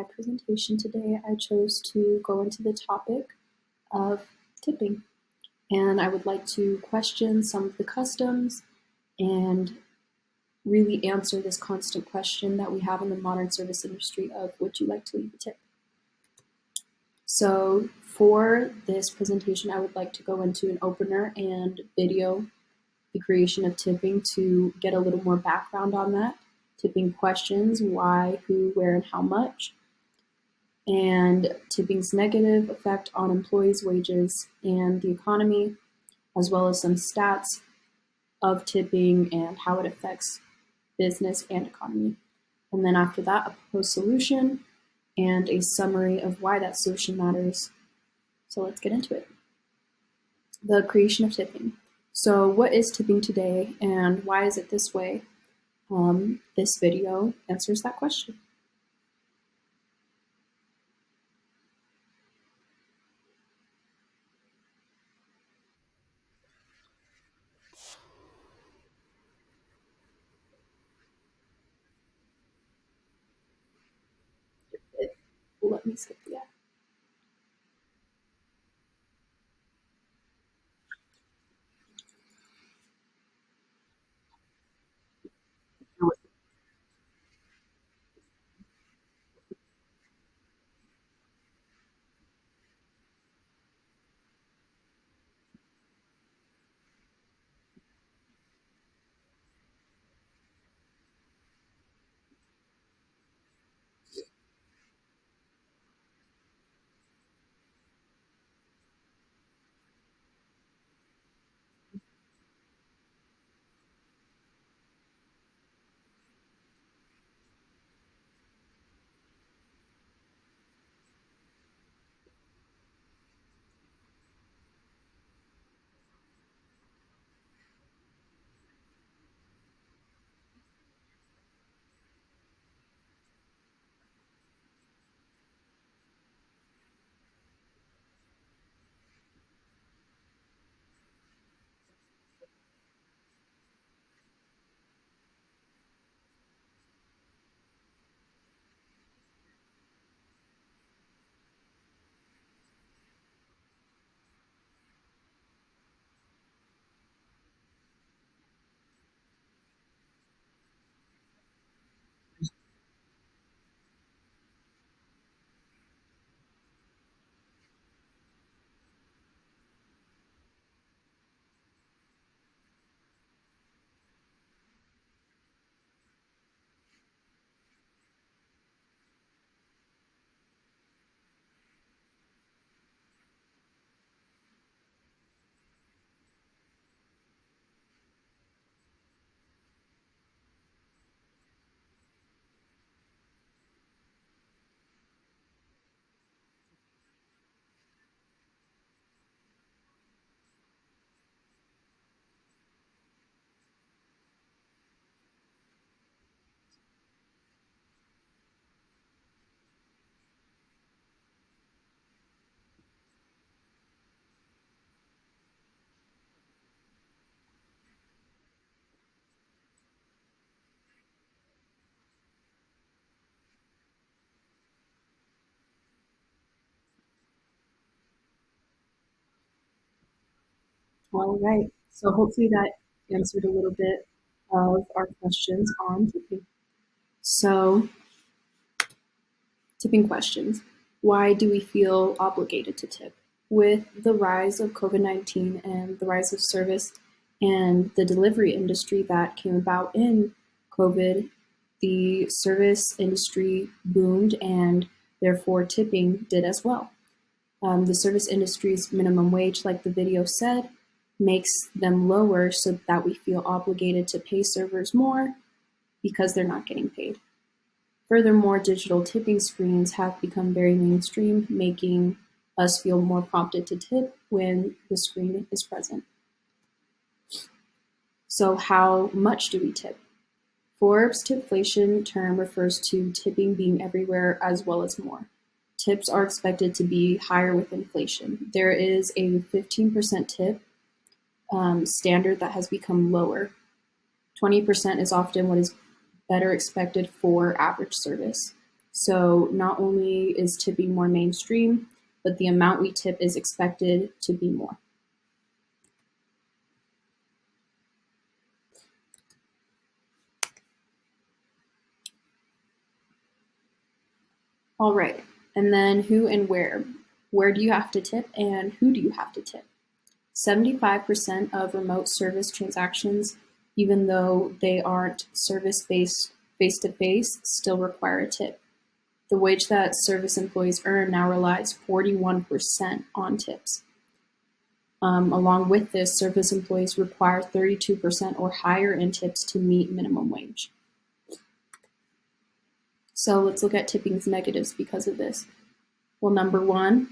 my presentation today, I chose to go into the topic of tipping. And I would like to question some of the customs and really answer this constant question that we have in the modern service industry of would you like to leave a tip? So for this presentation, I would like to go into an opener and video the creation of tipping to get a little more background on that. Tipping questions, why, who, where, and how much, and tipping's negative effect on employees' wages and the economy, as well as some stats of tipping and how it affects business and economy. And then after that, a proposed solution and a summary of why that solution matters. So let's get into it. The creation of tipping. So what is tipping today and why is it this way? This video answers that question. Let me skip the ad. All right, so hopefully that answered a little bit of our questions on tipping. So, tipping questions. Why do we feel obligated to tip? With the rise of COVID-19 and the rise of service and the delivery industry that came about in COVID, the service industry boomed and therefore tipping did as well. The service industry's minimum wage, like the video said, makes them lower so that we feel obligated to pay servers more because they're not getting paid. Furthermore, digital tipping screens have become very mainstream, making us feel more prompted to tip when the screen is present. So how much do we tip? Forbes' tipflation term refers to tipping being everywhere as well as more. Tips are expected to be higher with inflation. There is a 15% tip standard that has become lower. 20% is often what is better expected for average service. So not only is tipping more mainstream, but the amount we tip is expected to be more. All right, and then who and where. Where do you have to tip and who do you have to tip? 75% of remote service transactions, even though they aren't service-based face-to-face, still require a tip. The wage that service employees earn now relies 41% on tips. Along with this, service employees require 32% or higher in tips to meet minimum wage. So let's look at tipping's negatives because of this. Well, number one,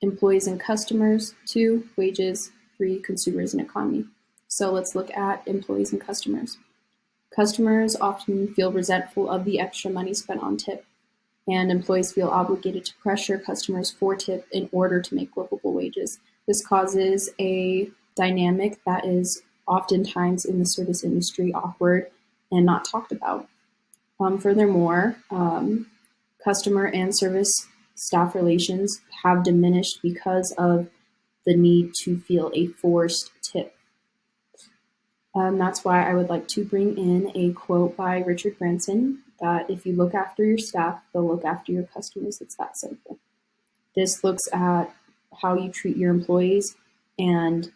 employees and customers. 2, wages. 3, consumers and economy. So let's look at employees and customers. Customers often feel resentful of the extra money spent on tip, and employees feel obligated to pressure customers for tip in order to make workable wages. This causes a dynamic that is oftentimes in the service industry awkward and not talked about. Furthermore, customer and service staff relations have diminished because of the need to feel a forced tip. That's why I would like to bring in a quote by Richard Branson that if you look after your staff, they'll look after your customers. It's that simple. This looks at how you treat your employees and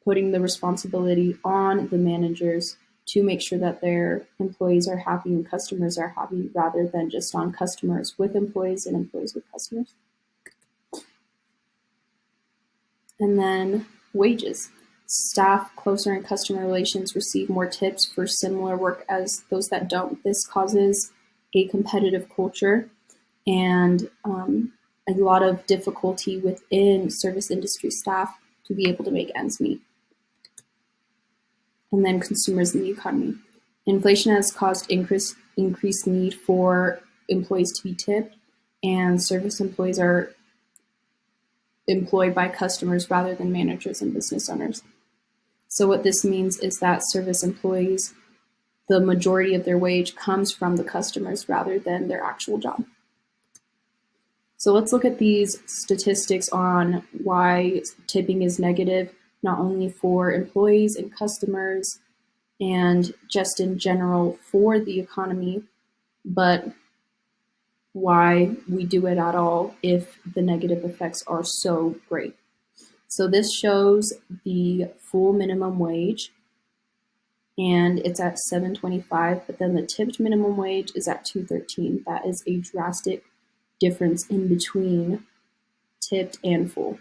putting the responsibility on the managers to make sure that their employees are happy and customers are happy rather than just on customers with employees and employees with customers. And then wages. Staff closer in customer relations receive more tips for similar work as those that don't. This causes a competitive culture and a lot of difficulty within service industry staff to be able to make ends meet. And then consumers in the economy. Inflation has caused increased need for employees to be tipped, and service employees are employed by customers rather than managers and business owners. So what this means is that service employees, the majority of their wage comes from the customers rather than their actual job. So let's look at these statistics on why tipping is negative, not only for employees and customers and just in general for the economy, but why we do it at all if the negative effects are so great. So this shows the full minimum wage, and it's at $7.25, but then the tipped minimum wage is at $2.13. That is a drastic difference in between tipped and full.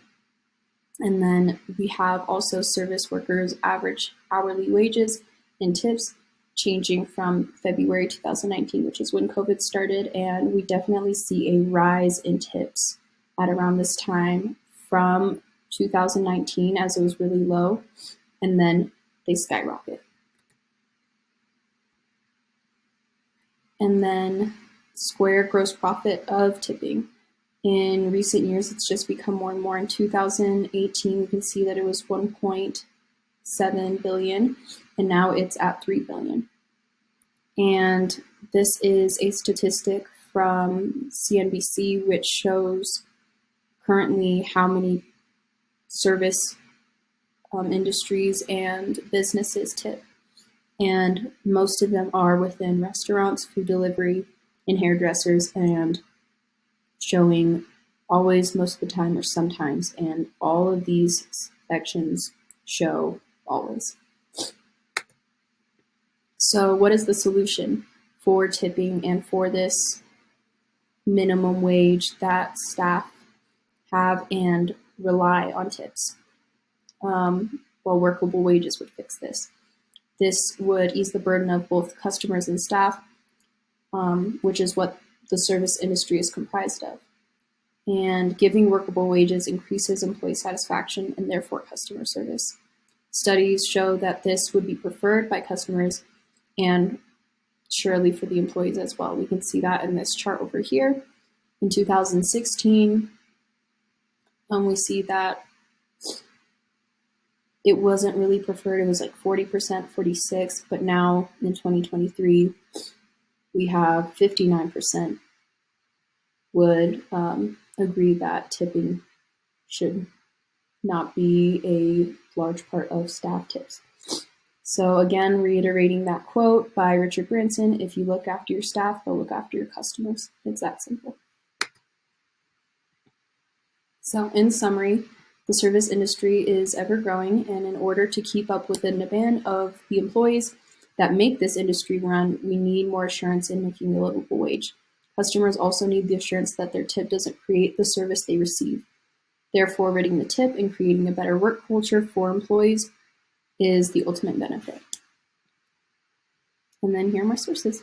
And then we have also service workers' average hourly wages and tips changing from February 2019, which is when COVID started, and we definitely see a rise in tips at around this time from 2019 as it was really low, and then they skyrocket. And then square gross profit of tipping. In recent years, it's just become more and more. In 2018, we can see that it was 1.7 billion, and now it's at 3 billion. And this is a statistic from CNBC, which shows currently how many service industries and businesses tip. And most of them are within restaurants, food delivery, and hairdressers, and showing always, most of the time, or sometimes, and all of these sections show always. So what is the solution for tipping and for this minimum wage that staff have and rely on tips? Workable wages would fix this. This would ease the burden of both customers and staff, which is what the service industry is comprised of. And giving workable wages increases employee satisfaction and therefore customer service. Studies show that this would be preferred by customers and surely for the employees as well. We can see that in this chart over here. In 2016, we see that it wasn't really preferred. It was like 40%, 46%, but now in 2023, we have 59% would agree that tipping should not be a large part of staff tips. So again, reiterating that quote by Richard Branson, if you look after your staff, they'll look after your customers. It's that simple. So in summary, the service industry is ever growing, and in order to keep up with the demand of the employees that make this industry run, we need more assurance in making a livable wage. Customers also need the assurance that their tip doesn't create the service they receive. Therefore, rating the tip and creating a better work culture for employees is the ultimate benefit. And then here are my sources.